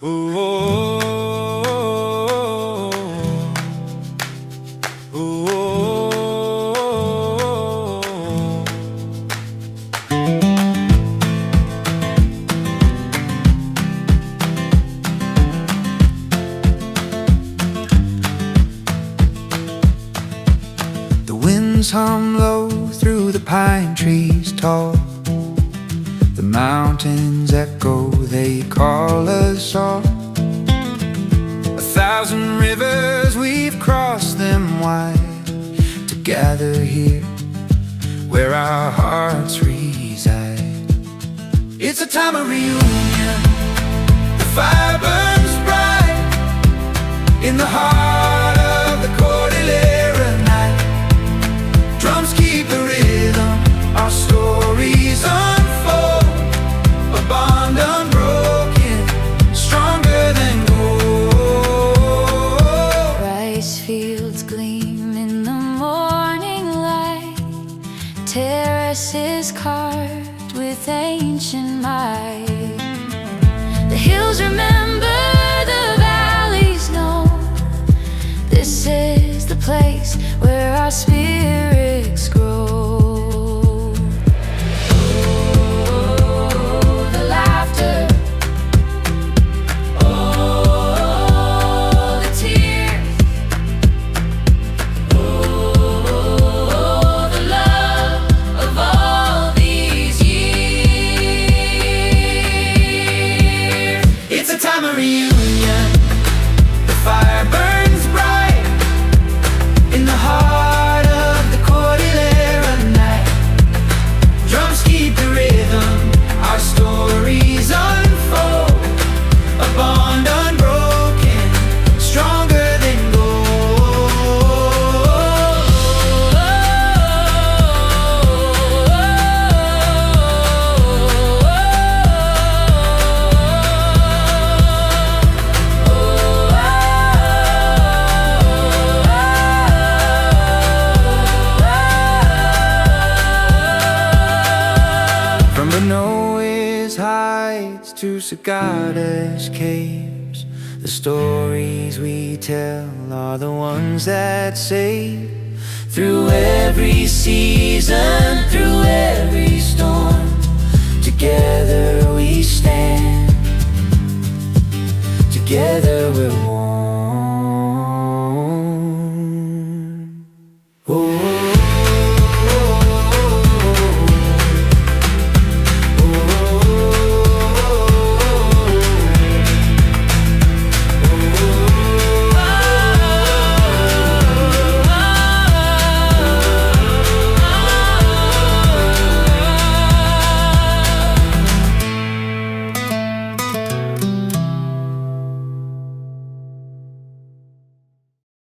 The winds hum low through the pine trees tall. The mountains echo, they call us all. 1,000 rivers, we've crossed them wide to gather here where our hearts reside. It's a time of reunion. The fire burns bright in the heart of the Cordillera night. Drums keep the rhythm, our stories unfold. A bond unbroken, stronger than gold. Rice fields gleam in the morning light. Terraces carved with ancient might. The hills remember, the valleys know. This is the place where our spirits grow. Reunion. The fire burns bright in the heart of the Cordillera night. Drums keep the rhythm, our stories unfold. A bond unbroken, stronger than Noah's heights to Sagada's caves. The stories we tell are the ones that save. Through every season, through every storm, together we stand. Together we're one.